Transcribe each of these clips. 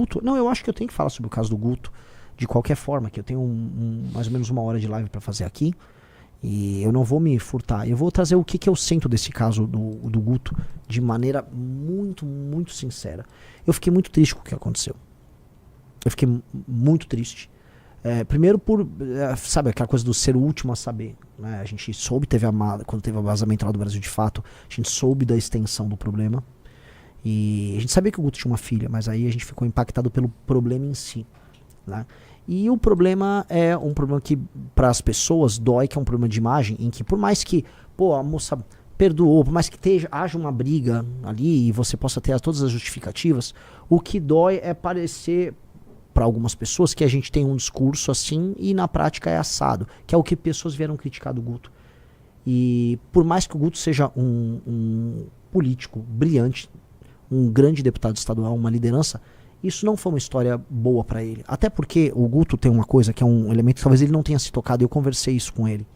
Guto, não, eu acho que eu tenho que falar sobre o caso do Guto, de qualquer forma, que eu tenho mais ou menos 1 hora de live pra fazer aqui, e eu não vou me furtar. Eu vou trazer o que eu sinto desse caso do Guto de maneira muito, muito sincera. Eu fiquei muito triste com o que aconteceu. Eu fiquei muito triste. Primeiro por, sabe, aquela coisa do ser o último a saber, né? A gente soube, quando teve o vazamento lá do Brasil de Fato, a gente soube da extensão do problema. E a gente sabia que o Guto tinha uma filha, mas aí a gente ficou impactado pelo problema em si, né? E o problema é um problema que para as pessoas dói, que é um problema de imagem, em que por mais que, pô, a moça perdoou, por mais que haja uma briga ali e você possa ter todas as justificativas, o que dói é parecer para algumas pessoas que a gente tem um discurso assim e na prática é assado, que é o que pessoas vieram criticar do Guto. E por mais que o Guto seja um político brilhante, um grande deputado estadual, uma liderança, isso não foi uma história boa para ele. Até porque o Guto tem uma coisa que é um elemento que talvez ele não tenha se tocado, e eu conversei isso com ele.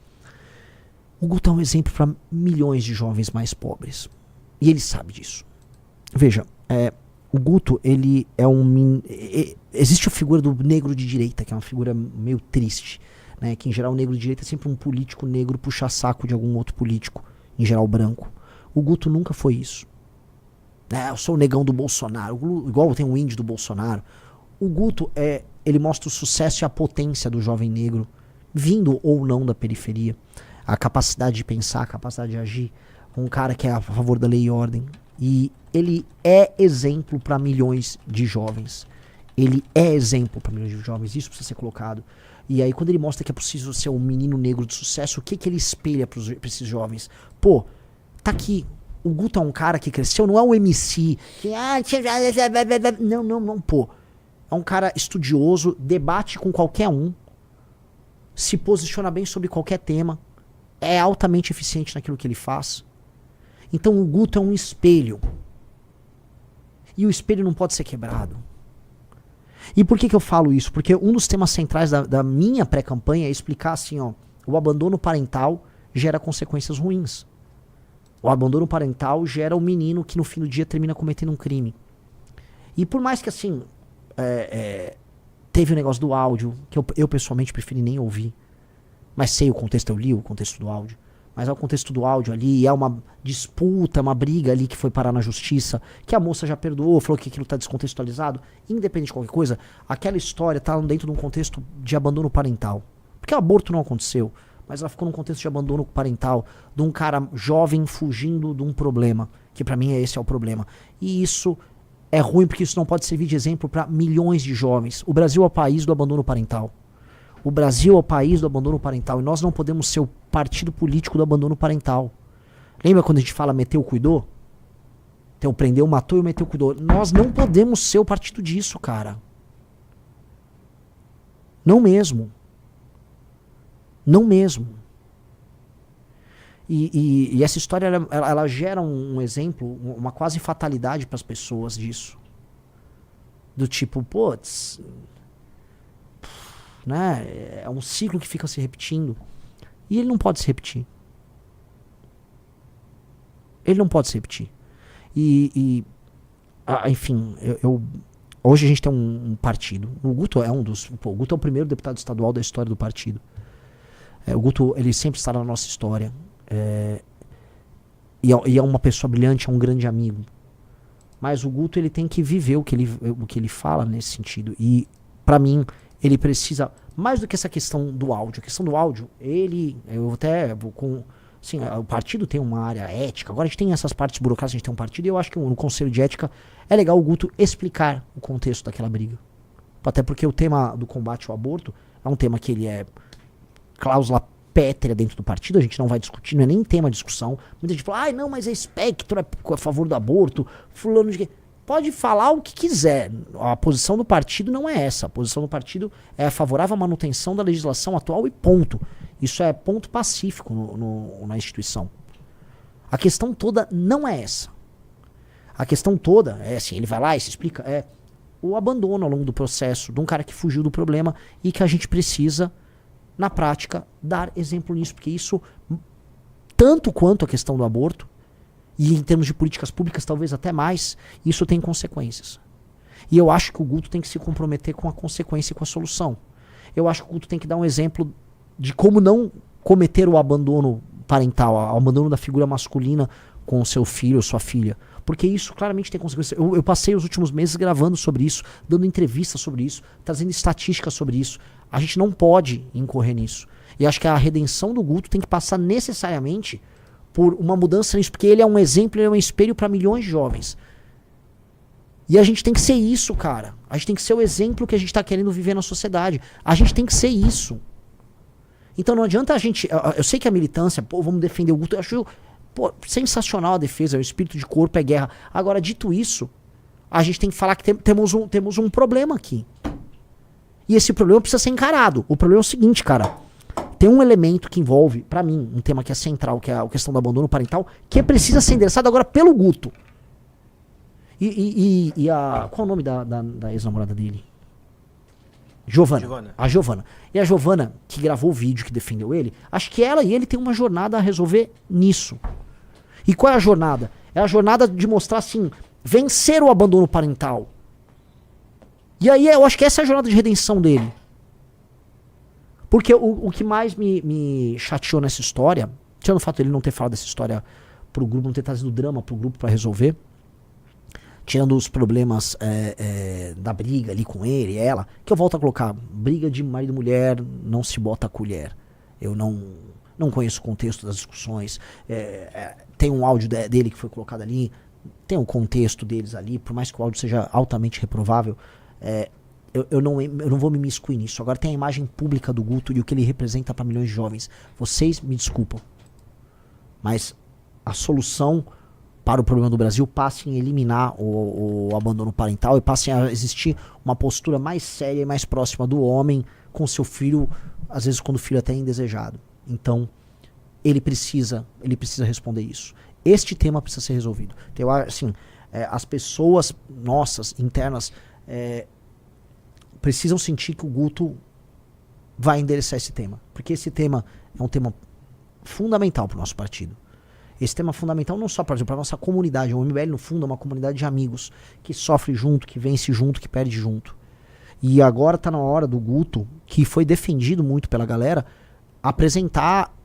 O Guto é um exemplo para milhões de jovens mais pobres. E ele sabe disso. Veja, o Guto, ele é existe a figura do negro de direita, que é uma figura meio triste, né? Que em geral o negro de direita é sempre um político negro puxa-saco de algum outro político, em geral branco. O Guto nunca foi isso. Eu sou o negão do Bolsonaro, igual tem o índio do Bolsonaro. O Guto, ele mostra o sucesso e a potência do jovem negro, vindo ou não da periferia. A capacidade de pensar, a capacidade de agir. Um cara que é a favor da lei e ordem. E ele é exemplo para milhões de jovens. Ele é exemplo para milhões de jovens, isso precisa ser colocado. E aí quando ele mostra que é possível ser um menino negro de sucesso, o que ele espelha para esses jovens? Pô, tá aqui. O Guto é um cara que cresceu, não é um MC que... Não, pô. É um cara estudioso, debate com qualquer um, se posiciona bem sobre qualquer tema, é altamente eficiente naquilo que ele faz. Então o Guto é um espelho. E o espelho não pode ser quebrado. E por que eu falo isso? Porque um dos temas centrais da minha pré-campanha é explicar assim, ó, o abandono parental gera consequências ruins. O abandono parental gera um menino que no fim do dia termina cometendo um crime. E por mais que assim, teve o negócio do áudio, que eu pessoalmente preferi nem ouvir, mas sei o contexto, eu li o contexto do áudio, mas é o contexto do áudio ali, é uma disputa, uma briga ali que foi parar na justiça, que a moça já perdoou, falou que aquilo tá descontextualizado, independente de qualquer coisa, aquela história tá dentro de um contexto de abandono parental. Porque o aborto não aconteceu, mas ela ficou num contexto de abandono parental, de um cara jovem fugindo de um problema, que pra mim esse é o problema. E isso é ruim porque isso não pode servir de exemplo para milhões de jovens. O Brasil é o país do abandono parental. O Brasil é o país do abandono parental e nós não podemos ser o partido político do abandono parental. Lembra quando a gente fala meteu, cuidou? Então prendeu, matou e meteu, cuidou. Nós não podemos ser o partido disso, cara. Não mesmo. Não mesmo. E essa história, ela gera um exemplo, uma quase fatalidade para as pessoas disso. Do tipo, putz, né? É um ciclo que fica se repetindo. E ele não pode se repetir. Ele não pode se repetir. Enfim, hoje a gente tem um partido. O Guto é o Guto é o primeiro deputado estadual da história do partido. O Guto, ele sempre está na nossa história. E é uma pessoa brilhante, é um grande amigo. Mas o Guto, ele tem que viver o que ele fala nesse sentido. E, pra mim, ele precisa, mais do que essa questão do áudio. A questão do áudio, o partido tem uma área ética. Agora a gente tem essas partes burocráticas, a gente tem um partido. E eu acho que no Conselho de Ética é legal o Guto explicar o contexto daquela briga. Até porque o tema do combate ao aborto é um tema que ele é cláusula pétrea dentro do partido, a gente não vai discutir, não é nem tema de discussão. Muita gente fala, não, mas é espectro, é a favor do aborto, fulano de... Pode falar o que quiser, a posição do partido não é essa, a posição do partido é favorável à manutenção da legislação atual e ponto. Isso é ponto pacífico na instituição. A questão toda não é essa. A questão toda é assim, ele vai lá e se explica, o abandono ao longo do processo de um cara que fugiu do problema e que a gente precisa, na prática, dar exemplo nisso, porque isso, tanto quanto a questão do aborto, e em termos de políticas públicas talvez até mais, isso tem consequências. E eu acho que o Guto tem que se comprometer com a consequência e com a solução. Eu acho que o Guto tem que dar um exemplo de como não cometer o abandono parental, o abandono da figura masculina com o seu filho ou sua filha. Porque isso claramente tem consequências. Eu passei os últimos meses gravando sobre isso, dando entrevistas sobre isso, trazendo estatísticas sobre isso. A gente não pode incorrer nisso. E acho que a redenção do Guto tem que passar necessariamente por uma mudança nisso, porque ele é um exemplo, ele é um espelho para milhões de jovens. E a gente tem que ser isso, cara. A gente tem que ser o exemplo que a gente tá querendo viver na sociedade. A gente tem que ser isso. Então não adianta a gente... Eu sei que a militância, pô, vamos defender o Guto. Eu acho, pô, sensacional a defesa, o espírito de corpo é guerra. Agora, dito isso, a gente tem que falar que temos um problema aqui. E esse problema precisa ser encarado. O problema é o seguinte, cara. Tem um elemento que envolve, pra mim, um tema que é central, que é a questão do abandono parental, que precisa ser endereçado agora pelo Guto. Qual é o nome da ex-namorada dele? Giovana. A Giovana. E a Giovana, que gravou o vídeo, que defendeu ele, acho que ela e ele têm uma jornada a resolver nisso. E qual é a jornada? É a jornada de mostrar, assim, vencer o abandono parental. E aí eu acho que essa é a jornada de redenção dele. Porque o que mais me chateou nessa história, tirando o fato de ele não ter falado dessa história pro grupo, não ter trazido drama pro grupo pra resolver, tirando os problemas da briga ali com ele e ela, que eu volto a colocar, briga de marido e mulher, não se bota a colher. Eu não conheço o contexto das discussões. Tem um áudio dele que foi colocado ali, tem um contexto deles ali, por mais que o áudio seja altamente reprovável, eu não vou me imiscuir nisso. Agora tem a imagem pública do Guto e o que ele representa para milhões de jovens. Vocês me desculpam, mas a solução para o problema do Brasil passa em eliminar o abandono parental e passa a existir uma postura mais séria e mais próxima do homem com seu filho, às vezes quando o filho até é indesejado. Então, ele precisa responder isso. Este tema precisa ser resolvido. Então, assim, as pessoas nossas, internas, precisam sentir que o Guto vai endereçar esse tema. Porque esse tema é um tema fundamental para o nosso partido. Esse tema é fundamental não só para a nossa comunidade. O MBL, no fundo, é uma comunidade de amigos que sofre junto, que vence junto, que perde junto. E agora está na hora do Guto, que foi defendido muito pela galera, apresentar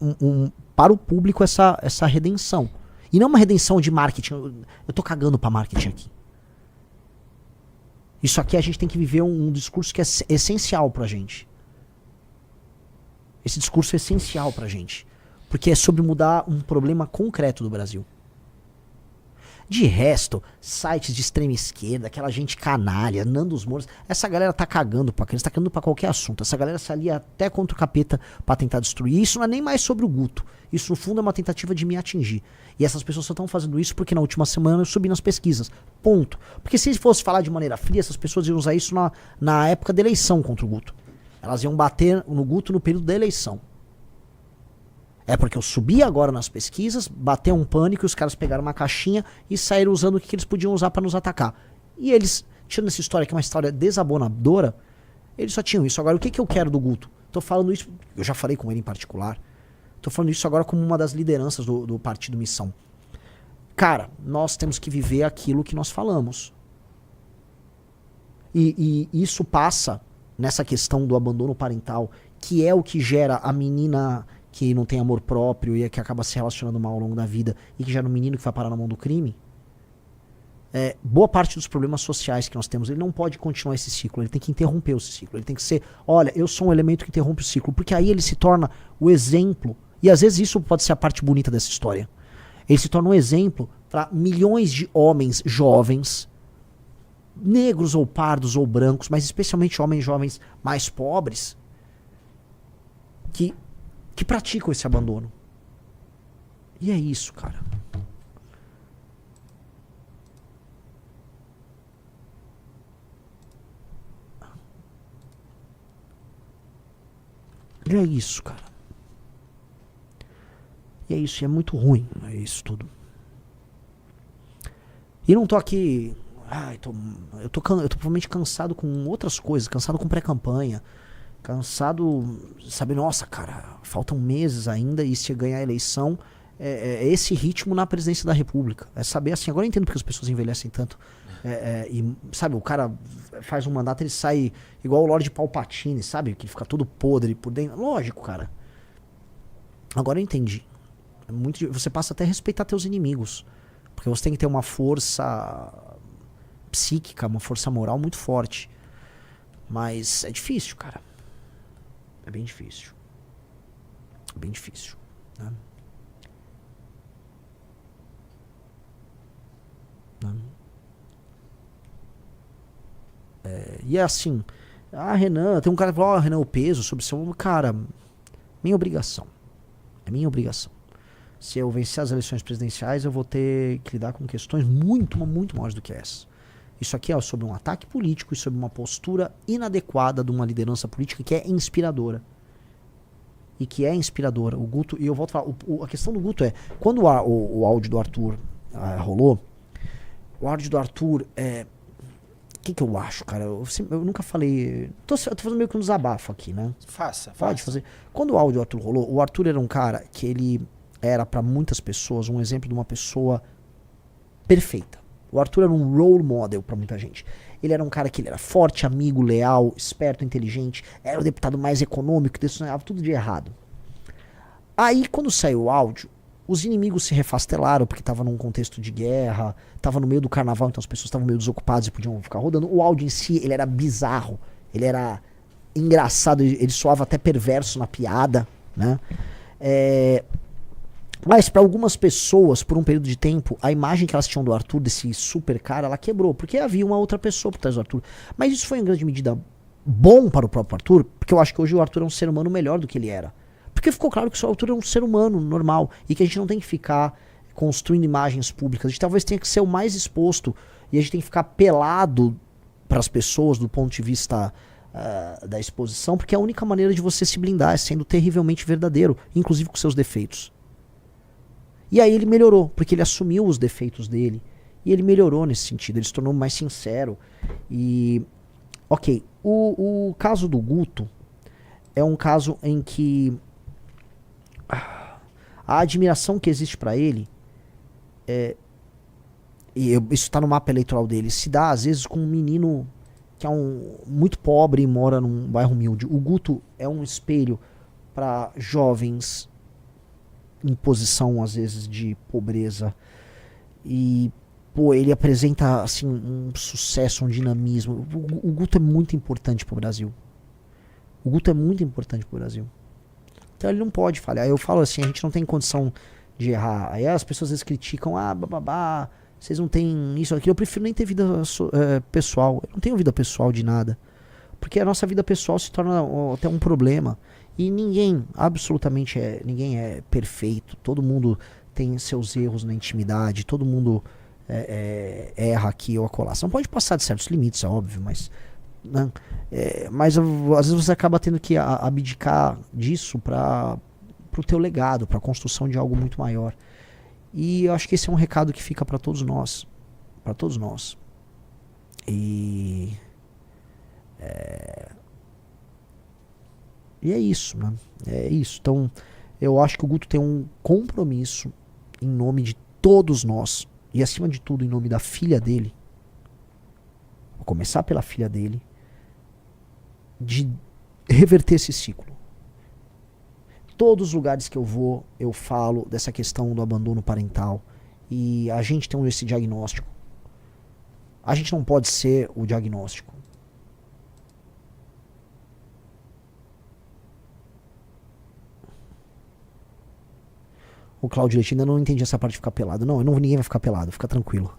para o público essa redenção. E não uma redenção de marketing. Eu tô cagando para marketing aqui. Isso aqui a gente tem que viver um discurso que é essencial pra gente. Esse discurso é essencial pra gente. Porque é sobre mudar um problema concreto do Brasil. De resto, sites de extrema esquerda, aquela gente canalha, Nandos Moura, essa galera tá cagando pra criança, tá cagando pra qualquer assunto. Essa galera se alia até contra o capeta pra tentar destruir. Isso não é nem mais sobre o Guto. Isso, no fundo, é uma tentativa de me atingir. E essas pessoas só estão fazendo isso porque na última semana eu subi nas pesquisas. Ponto. Porque se fosse falar de maneira fria, essas pessoas iam usar isso na época da eleição contra o Guto. Elas iam bater no Guto no período da eleição. É porque eu subi agora nas pesquisas, bateu um pânico e os caras pegaram uma caixinha e saíram usando o que eles podiam usar pra nos atacar. E eles, tirando essa história que é uma história desabonadora, eles só tinham isso. Agora, o que eu quero do Guto? Tô falando isso, eu já falei com ele em particular, tô falando isso agora como uma das lideranças do Partido Missão. Cara, nós temos que viver aquilo que nós falamos. E isso passa nessa questão do abandono parental, que é o que gera a menina que não tem amor próprio e que acaba se relacionando mal ao longo da vida e que gera um menino que vai parar na mão do crime. Boa parte dos problemas sociais que nós temos, ele não pode continuar esse ciclo, ele tem que interromper esse ciclo, ele tem que ser, olha, eu sou um elemento que interrompe o ciclo, porque aí ele se torna o exemplo, e às vezes isso pode ser a parte bonita dessa história, ele se torna um exemplo para milhões de homens jovens, negros ou pardos ou brancos, mas especialmente homens jovens mais pobres, que praticam esse abandono. E é isso, cara. E é isso, cara. E é isso, e é muito ruim, é isso tudo. E não tô aqui... eu tô provavelmente cansado com outras coisas, cansado com pré-campanha, cansado, sabe, nossa, cara, faltam meses ainda e se ganhar a eleição, esse ritmo na presidência da República. É saber assim, agora eu entendo porque as pessoas envelhecem tanto. E, sabe, o cara faz um mandato, ele sai igual o Lorde Palpatine, sabe? Que fica todo podre por dentro. Lógico, cara. Agora eu entendi. Você passa até a respeitar teus inimigos. Porque você tem que ter uma força psíquica, uma força moral muito forte. Mas é difícil, cara. É bem difícil. É bem difícil, né? E é assim, Renan, tem um cara que falou, Renan, o peso sobre seu... Cara, minha obrigação. É minha obrigação. Se eu vencer as eleições presidenciais, eu vou ter que lidar com questões muito maiores do que essa. Isso aqui é sobre um ataque político e sobre uma postura inadequada de uma liderança política que é inspiradora. E que é inspiradora. O Guto, e eu volto a falar, a questão do Guto é, quando o áudio do Arthur rolou, o áudio do Arthur o que eu acho, cara? Eu nunca falei. Tô fazendo meio que um desabafo aqui, né? Faça. Pode fazer. Quando o áudio do Arthur rolou, o Arthur era um cara que ele era pra muitas pessoas um exemplo de uma pessoa perfeita. O Arthur era um role model pra muita gente. Ele era um cara que ele era forte, amigo, leal, esperto, inteligente, era o deputado mais econômico, que decissionava tudo de errado. Aí, quando saiu o áudio, os inimigos se refastelaram porque tava num contexto de guerra, tava no meio do carnaval, então as pessoas estavam meio desocupadas e podiam ficar rodando. O áudio em si, ele era bizarro, ele era engraçado, ele soava até perverso na piada, né? Mas para algumas pessoas, por um período de tempo, a imagem que elas tinham do Arthur, desse super cara, ela quebrou, porque havia uma outra pessoa por trás do Arthur. Mas isso foi em grande medida bom para o próprio Arthur, porque eu acho que hoje o Arthur é um ser humano melhor do que ele era. Porque ficou claro que o Arthur é um ser humano normal e que a gente não tem que ficar construindo imagens públicas. A gente talvez tenha que ser o mais exposto e a gente tem que ficar pelado para as pessoas do ponto de vista da exposição, porque é a única maneira de você se blindar é sendo terrivelmente verdadeiro, inclusive com seus defeitos. E aí ele melhorou, porque ele assumiu os defeitos dele e ele melhorou nesse sentido, ele se tornou mais sincero. E, ok, o caso do Guto é um caso em que a admiração que existe pra ele isso está no mapa eleitoral dele, se dá às vezes com um menino que é muito pobre e mora num bairro humilde. O Guto é um espelho para jovens em posição às vezes de pobreza e ele apresenta assim um sucesso, um dinamismo. O Guto é muito importante pro Brasil. O Guto é muito importante pro Brasil. Então ele não pode falhar. Eu falo assim, a gente não tem condição de errar. Aí as pessoas às vezes criticam, vocês não têm isso, aquilo. Eu prefiro nem ter vida pessoal. Eu não tenho vida pessoal de nada. Porque a nossa vida pessoal se torna até um problema. E ninguém, absolutamente ninguém é perfeito. Todo mundo tem seus erros na intimidade. Todo mundo erra aqui ou acolá. Você não pode passar de certos limites, é óbvio, mas... Né? Mas às vezes você acaba tendo que abdicar disso para o teu legado, para a construção de algo muito maior. E eu acho que esse é um recado que fica para todos nós, e é isso, né? É isso. Então eu acho que o Guto tem um compromisso em nome de todos nós e acima de tudo em nome da filha dele. Vou começar pela filha dele, de reverter esse ciclo. Todos os lugares que eu vou, eu falo dessa questão do abandono parental. E a gente tem esse diagnóstico. A gente não pode ser o diagnóstico. O Claudio Leite, ainda não entendi essa parte de ficar pelado. Não, ninguém vai ficar pelado, fica tranquilo.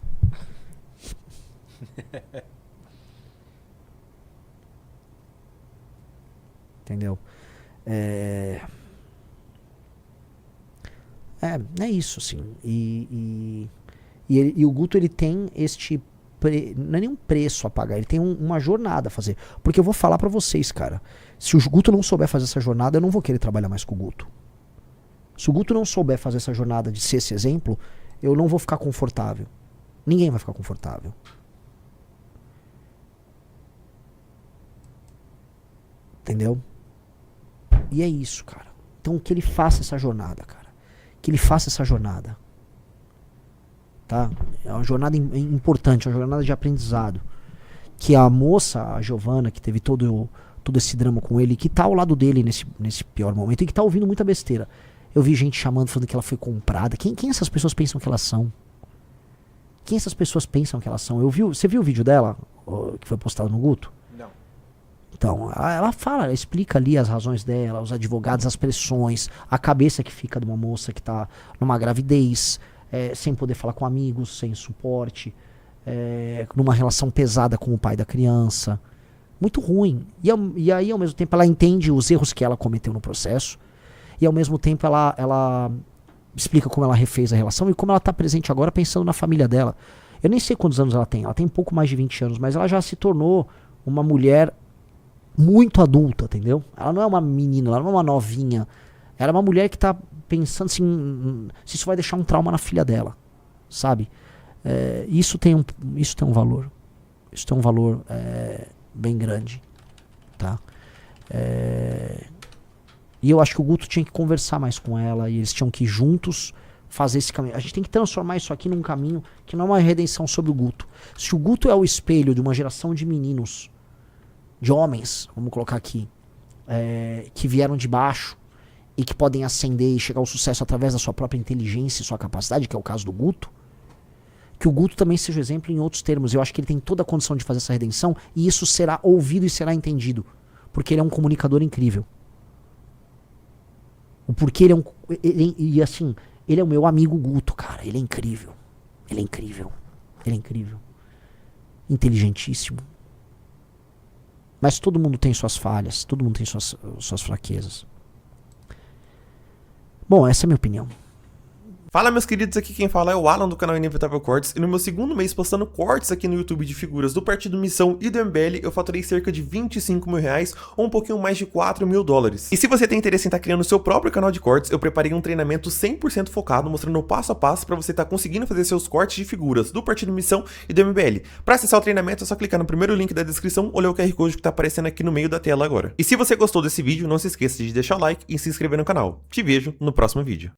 Entendeu? É isso, assim. E o Guto, ele tem não é nenhum preço a pagar, ele tem uma jornada a fazer. Porque eu vou falar pra vocês, cara, se o Guto não souber fazer essa jornada, eu não vou querer trabalhar mais com o Guto. Se o Guto não souber fazer essa jornada de ser esse exemplo, eu não vou ficar confortável. Ninguém vai ficar confortável. Entendeu? E é isso, cara. Então que ele faça essa jornada, cara. Que ele faça essa jornada. Tá? É uma jornada importante, uma jornada de aprendizado. Que a moça, a Giovanna, que teve todo esse drama com ele, que tá ao lado dele nesse pior momento e que tá ouvindo muita besteira. Eu vi gente chamando, falando que ela foi comprada. Quem essas pessoas pensam que elas são? Quem essas pessoas pensam que elas são? Você viu o vídeo dela, que foi postado no Guto? Não. Então, ela fala, ela explica ali as razões dela, os advogados, as pressões, a cabeça que fica de uma moça que tá numa gravidez, sem poder falar com amigos, sem suporte, numa relação pesada com o pai da criança. Muito ruim. E aí, ao mesmo tempo, ela entende os erros que ela cometeu no processo. E ao mesmo tempo ela explica como ela refez a relação e como ela está presente agora pensando na família dela. Eu nem sei quantos anos ela tem um pouco mais de 20 anos, mas ela já se tornou uma mulher muito adulta, entendeu? Ela não é uma menina, ela não é uma novinha. Ela é uma mulher que está pensando assim, se isso vai deixar um trauma na filha dela, sabe? Isso tem um valor. Isso tem um valor bem grande, tá? E eu acho que o Guto tinha que conversar mais com ela e eles tinham que ir juntos fazer esse caminho. A gente tem que transformar isso aqui num caminho que não é uma redenção sobre o Guto. Se o Guto é o espelho de uma geração de meninos, de homens, vamos colocar aqui, que vieram de baixo e que podem ascender e chegar ao sucesso através da sua própria inteligência e sua capacidade, que é o caso do Guto, que o Guto também seja exemplo em outros termos. Eu acho que ele tem toda a condição de fazer essa redenção e isso será ouvido e será entendido, porque ele é um comunicador incrível. O porquê ele assim, ele é o meu amigo Guto, cara. Ele é incrível. Ele é incrível. Ele é incrível. Inteligentíssimo. Mas todo mundo tem suas falhas. Todo mundo tem suas fraquezas. Bom, essa é a minha opinião. Fala, meus queridos, aqui quem fala é o Alan do canal Inevitável Cortes, e no meu segundo mês postando cortes aqui no YouTube de figuras do Partido Missão e do MBL, eu faturei cerca de 25 mil reais, ou um pouquinho mais de 4 mil dólares. E se você tem interesse em estar criando o seu próprio canal de cortes, eu preparei um treinamento 100% focado, mostrando o passo a passo para você estar conseguindo fazer seus cortes de figuras do Partido Missão e do MBL. Para acessar o treinamento é só clicar no primeiro link da descrição ou ler o QR Code que tá aparecendo aqui no meio da tela agora. E se você gostou desse vídeo, não se esqueça de deixar o like e se inscrever no canal. Te vejo no próximo vídeo.